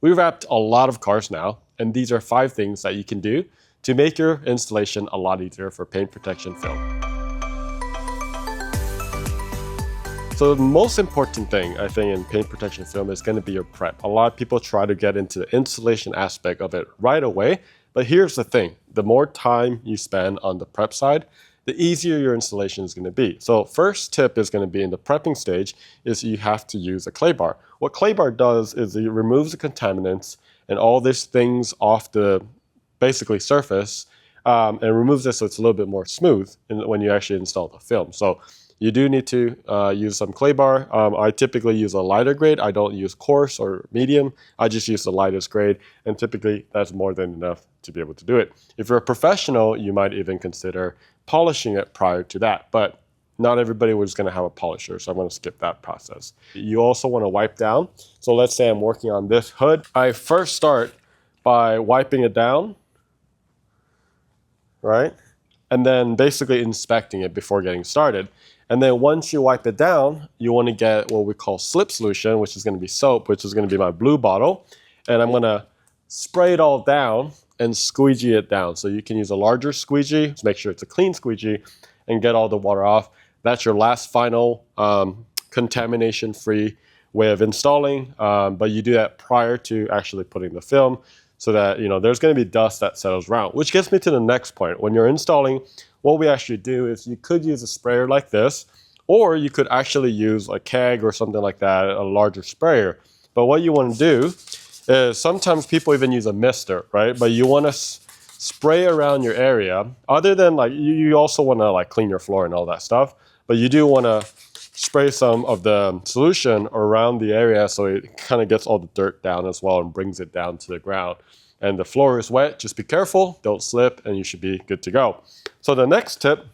We wrapped a lot of cars now, and these are 5 things that you can do to make your installation a lot easier for paint protection film. So the most important thing, I think, in paint protection film is going to be your prep. A lot of people try to get into the installation aspect of it right away, but here's the thing. The more time you spend on the prep side, the easier your installation is going to be. So first tip is going to be in the prepping stage is you have to use a clay bar. What clay bar does is it removes the contaminants and all these things off the basically surface and removes it so it's a little bit more smooth when you actually install the film. So you do need to use some clay bar. I typically use a lighter grade. I don't use coarse or medium. I just use the lightest grade, and typically that's more than enough to be able to do it. If you're a professional, you might even consider polishing it prior to that, but not everybody was going to have a polisher, so I'm going to skip that process. You also want to wipe down. So let's say I'm working on this hood. I first start by wiping it down, right? And then basically inspecting it before getting started. And then once you wipe it down, you want to get what we call slip solution, which is going to be soap, which is going to be my blue bottle. And I'm going to spray it all down and squeegee it down. So you can use a larger squeegee to make sure it's a clean squeegee and get all the water off. That's your last final contamination-free way of installing. But you do that prior to actually putting the film so that, you know, there's going to be dust that settles around, which gets me to the next point. When you're installing, what we actually do is you could use a sprayer like this, or you could actually use a keg or something like that, a larger sprayer. But what you want to do is sometimes people even use a mister, right? But you want to spray around your area. Other than like, you also want to like clean your floor and all that stuff, but you do want to spray some of the solution around the area so it kind of gets all the dirt down as well and brings it down to the ground. And the floor is wet, just be careful, don't slip, and you should be good to go. So the next tip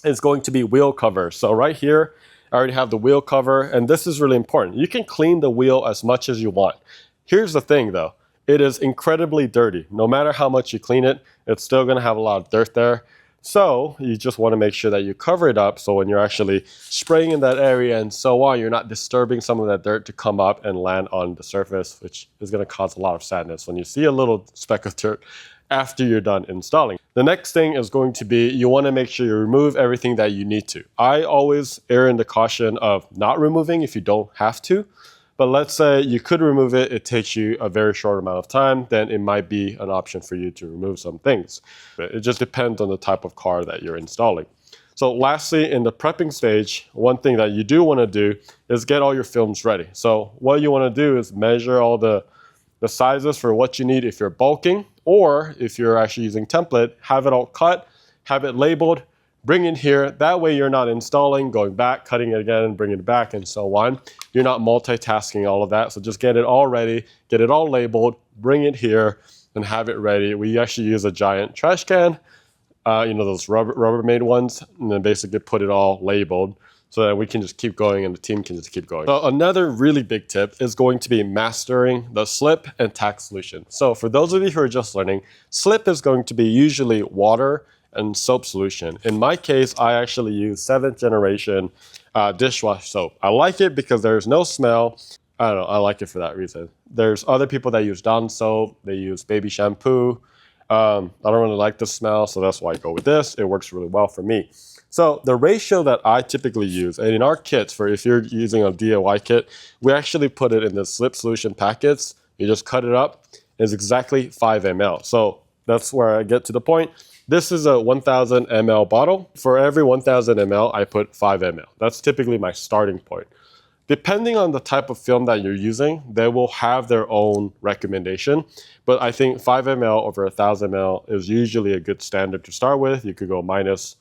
is going to be wheel cover. So right here, I already have the wheel cover, and this is really important. You can clean the wheel as much as you want. Here's the thing though, it is incredibly dirty. No matter how much you clean it, it's still gonna have a lot of dirt there. So you just want to make sure that you cover it up so when you're actually spraying in that area and so on, you're not disturbing some of that dirt to come up and land on the surface, which is going to cause a lot of sadness when you see a little speck of dirt after you're done installing. The next thing is going to be you want to make sure you remove everything that you need to. I always err in the caution of not removing if you don't have to. But let's say you could remove it, it takes you a very short amount of time, then it might be an option for you to remove some things. But it just depends on the type of car that you're installing. So lastly, in the prepping stage, one thing that you do want to do is get all your films ready. So what you want to do is measure all the sizes for what you need if you're bulking, or if you're actually using template, have it all cut, have it labeled, bring it here. That way you're not installing, going back, cutting it again, bringing it back, and so on. You're not multitasking all of that. So just get it all ready, get it all labeled, bring it here, and have it ready. We actually use a giant trash can, you know, those Rubbermaid ones, and then basically put it all labeled so that we can just keep going and the team can just keep going. So another really big tip is going to be mastering the slip and tack solution. So for those of you who are just learning, slip is going to be usually water and soap solution. In my case, I actually use 7th generation dishwash soap. I like it because there's no smell. I don't know, I like it for that reason. There's other people that use Dawn soap, they use baby shampoo. I don't really like the smell, so that's why I go with this. It works really well for me. So the ratio that I typically use, and in our kits, for if you're using a DIY kit, we actually put it in the slip solution packets. You just cut it up, it's exactly 5 ml. So that's where I get to the point. This is a 1000 ml bottle. For every 1000 ml, I put 5 ml. That's typically my starting point. Depending on the type of film that you're using, they will have their own recommendation. But I think 5 ml over 1000 ml is usually a good standard to start with. You could go minus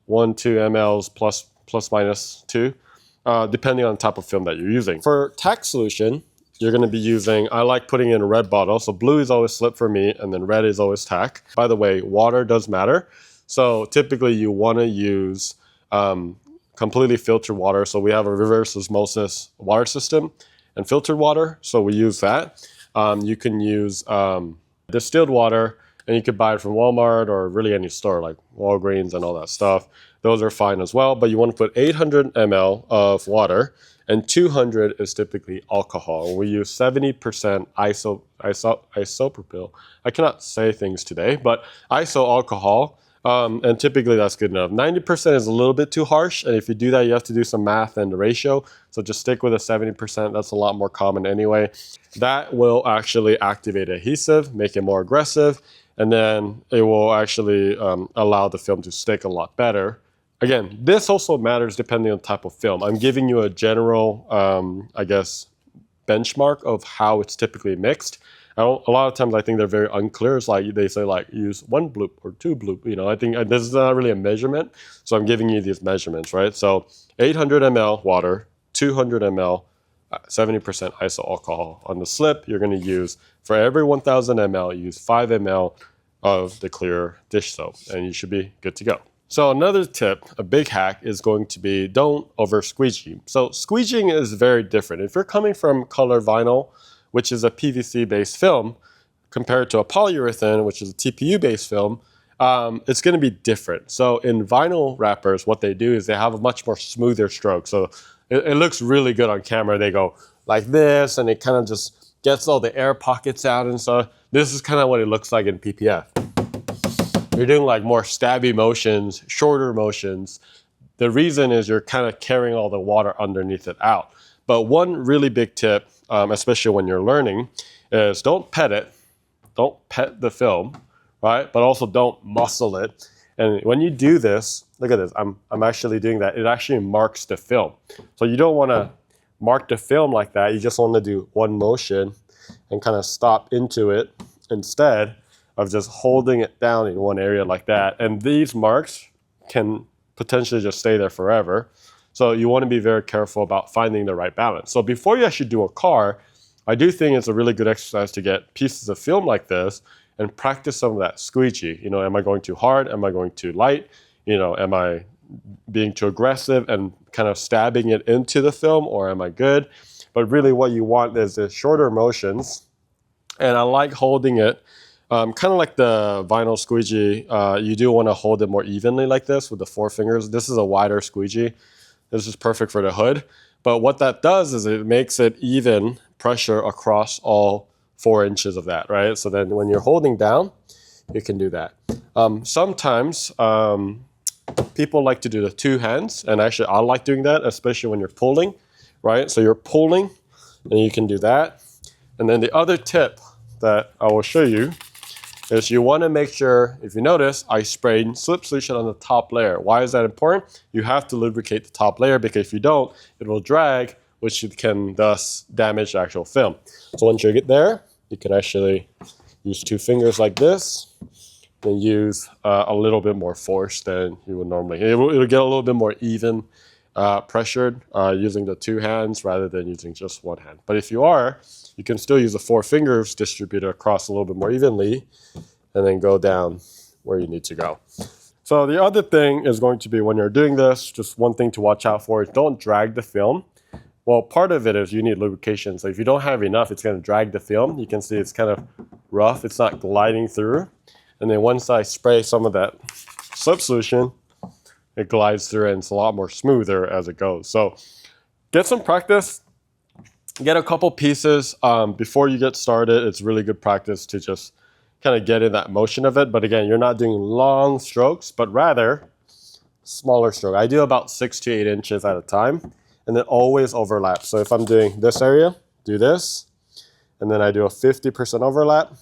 1, 2 mLs plus minus 2, depending on the type of film that you're using. For tack solution, you're going to be using, I like putting in a red bottle. So blue is always slip for me, and then red is always tack. By the way, water does matter. So typically you want to use completely filtered water. So we have a reverse osmosis water system and filtered water. So we use that. You can use distilled water, and you could buy it from Walmart or really any store like Walgreens and all that stuff. Those are fine as well. But you want to put 800 ml of water, and 200 is typically alcohol. We use 70% isopropyl. I cannot say things today, but iso alcohol. And typically that's good enough. 90% is a little bit too harsh, and if you do that, you have to do some math and the ratio. So just stick with a 70%. That's a lot more common anyway. That will actually activate adhesive, make it more aggressive, and then it will actually allow the film to stick a lot better. Again, this also matters depending on the type of film. I'm giving you a general, I guess, benchmark of how it's typically mixed. A lot of times I think they're very unclear. It's like they say like use 1 bloop or 2 bloop. You know, I think this is not really a measurement. So I'm giving you these measurements, right? So 800 ml water, 200 ml, 70% iso alcohol. On the slip, you're going to use, for every 1000 ml, use 5 ml of the clear dish soap, and you should be good to go. So another tip, a big hack, is going to be don't over squeegee. So squeegeeing is very different. If you're coming from color vinyl, which is a PVC-based film, compared to a polyurethane, which is a TPU-based film, it's going to be different. So in vinyl wrappers, what they do is they have a much more smoother stroke. So it looks really good on camera. They go like this, and it kind of just gets all the air pockets out and stuff. This is kind of what it looks like in PPF. You're doing like more stabby motions, shorter motions. The reason is you're kind of carrying all the water underneath it out. But one really big tip, especially when you're learning, is don't pet it. Don't pet the film, right? But also don't muscle it. And when you do this, look at this. I'm actually doing that. It actually marks the film. So you don't want to mark the film like that. You just want to do one motion and kind of stop into it instead of just holding it down in one area like that. And these marks can potentially just stay there forever. So you want to be very careful about finding the right balance. So before you actually do a car, I do think it's a really good exercise to get pieces of film like this and practice some of that squeegee. You know, am I going too hard? Am I going too light? You know, am I being too aggressive and kind of stabbing it into the film, or am I good? But really what you want is the shorter motions. And I like holding it kind of like the vinyl squeegee. You do want to hold it more evenly like this with the 4 fingers. This is a wider squeegee. This is perfect for the hood. But what that does is it makes it even pressure across all 4 inches of that, right? So then when you're holding down, you can do that. Sometimes people like to do the 2 hands, and actually I like doing that, especially when you're pulling, right? So you're pulling, and you can do that. And then the other tip that I will show you is you want to make sure, if you notice, I sprayed slip solution on the top layer. Why is that important? You have to lubricate the top layer, because if you don't, it will drag, which can thus damage the actual film. So once you get there, you can actually use 2 fingers like this, and use a little bit more force than you would normally. It'll get a little bit more even pressured using the 2 hands rather than using just 1 hand. But if you are, you can still use the 4 fingers distributed across a little bit more evenly, and then go down where you need to go. So the other thing is going to be, when you're doing this, just one thing to watch out for is don't drag the film. Well, part of it is you need lubrication. So if you don't have enough, it's going to drag the film. You can see it's kind of rough. It's not gliding through. And then once I spray some of that slip solution, it glides through, and it's a lot more smoother as it goes. So get some practice. Get a couple pieces before you get started. It's really good practice to just kind of get in that motion of it. But again, you're not doing long strokes, but rather smaller stroke. I do about 6 to 8 inches at a time, and then always overlap. So if I'm doing this area, do this, and then I do a 50% overlap,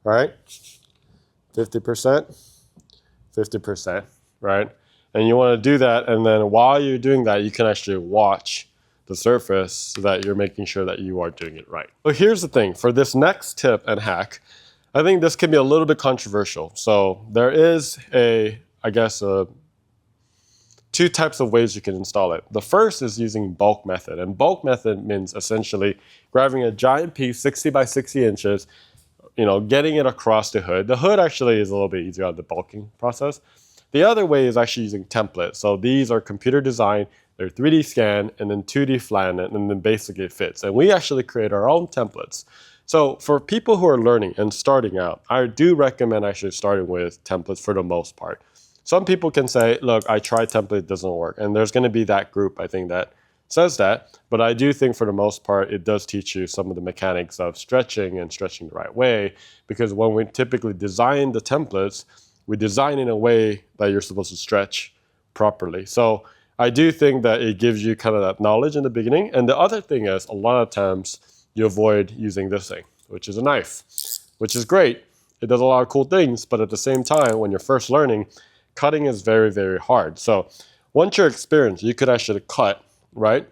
right? 50%, 50%, right? And you want to do that, and then while you're doing that, you can actually watch the surface so that you're making sure that you are doing it right. So here's the thing, for this next tip and hack, I think this can be a little bit controversial. So there is I guess 2 types of ways you can install it. The first is using bulk method, and bulk method means essentially grabbing a giant piece, 60 by 60 inches, you know, getting it across the hood. The hood actually is a little bit easier on the bulking process. The other way is actually using templates. So these are computer designed, they're 3D scan, and then 2D flatten it, and then basically it fits. And we actually create our own templates. So for people who are learning and starting out, I do recommend actually starting with templates for the most part. Some people can say, look, I tried template, it doesn't work. And there's going to be that group, I think, that says that, but I do think for the most part, it does teach you some of the mechanics of stretching and stretching the right way, because when we typically design the templates, we design in a way that you're supposed to stretch properly. So I do think that it gives you kind of that knowledge in the beginning. And the other thing is, a lot of times you avoid using this thing, which is a knife, which is great. It does a lot of cool things, but at the same time, when you're first learning, cutting is very, very hard. So once you're experienced, you could actually cut, right,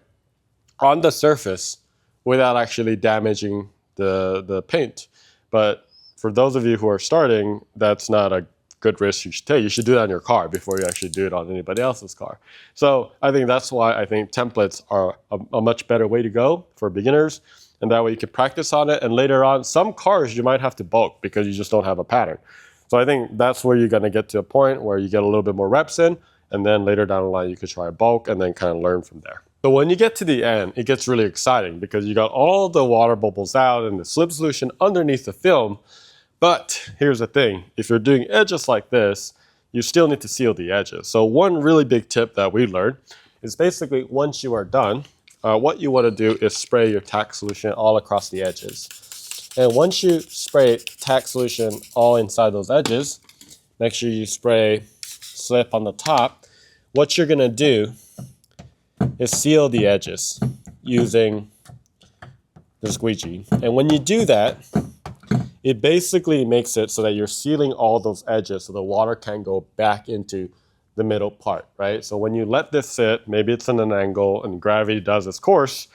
on the surface without actually damaging the paint. But for those of you who are starting, that's not a good risk you should take. You should do that on your car before you actually do it on anybody else's car. So I think that's why I think templates are a much better way to go for beginners. And that way you can practice on it. And later on, some cars you might have to bulk because you just don't have a pattern. So I think that's where you're going to get to a point where you get a little bit more reps in. And then later down the line, you could try bulk and then kind of learn from there. So when you get to the end, it gets really exciting because you got all the water bubbles out and the slip solution underneath the film. But here's the thing, if you're doing edges like this, you still need to seal the edges. So one really big tip that we learned is basically once you are done, what you want to do is spray your Tack solution all across the edges. And once you spray Tack solution all inside those edges, make sure you spray slip on the top. What you're going to do is seal the edges using the squeegee. And when you do that, it basically makes it so that you're sealing all those edges so the water can go back into the middle part, right? So when you let this sit, maybe it's in an angle and gravity does its course,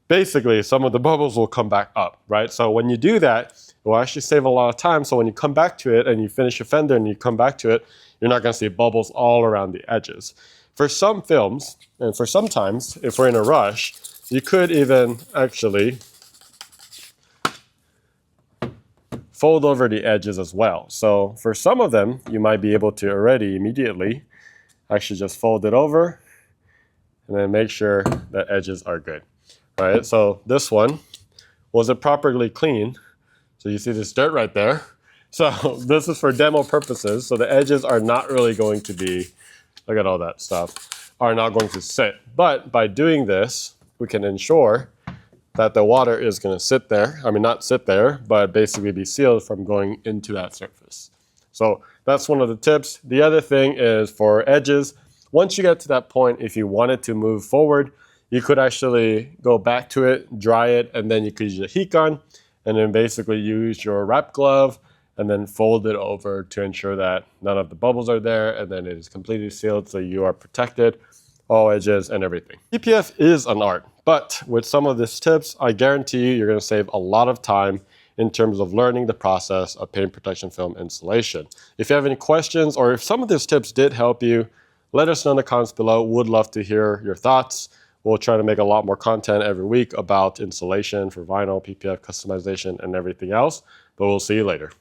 basically some of the bubbles will come back up, right? So when you do that, it will actually save a lot of time. So when you come back to it and you finish your fender and you come back to it, you're not going to see bubbles all around the edges. For some films, and for sometimes, if we're in a rush, you could even actually fold over the edges as well. So for some of them, you might be able to already immediately actually just fold it over and then make sure that edges are good. All right, so this one wasn't properly clean. So you see this dirt right there. So this is for demo purposes. So the edges are not really going to be, look at all that stuff, are not going to sit. But by doing this, we can ensure that the water is going to sit there. I mean, not sit there, but basically be sealed from going into that surface. So that's one of the tips. The other thing is for edges, once you get to that point, if you wanted to move forward, you could actually go back to it, dry it, and then you could use a heat gun, and then basically use your wrap glove, and then fold it over to ensure that none of the bubbles are there, and then it is completely sealed so you are protected, all edges and everything. PPF is an art, but with some of these tips, I guarantee you, you're going to save a lot of time in terms of learning the process of paint protection film installation. If you have any questions or if some of these tips did help you, let us know in the comments below. Would love to hear your thoughts. We'll try to make a lot more content every week about installation for vinyl, PPF customization, and everything else, but we'll see you later.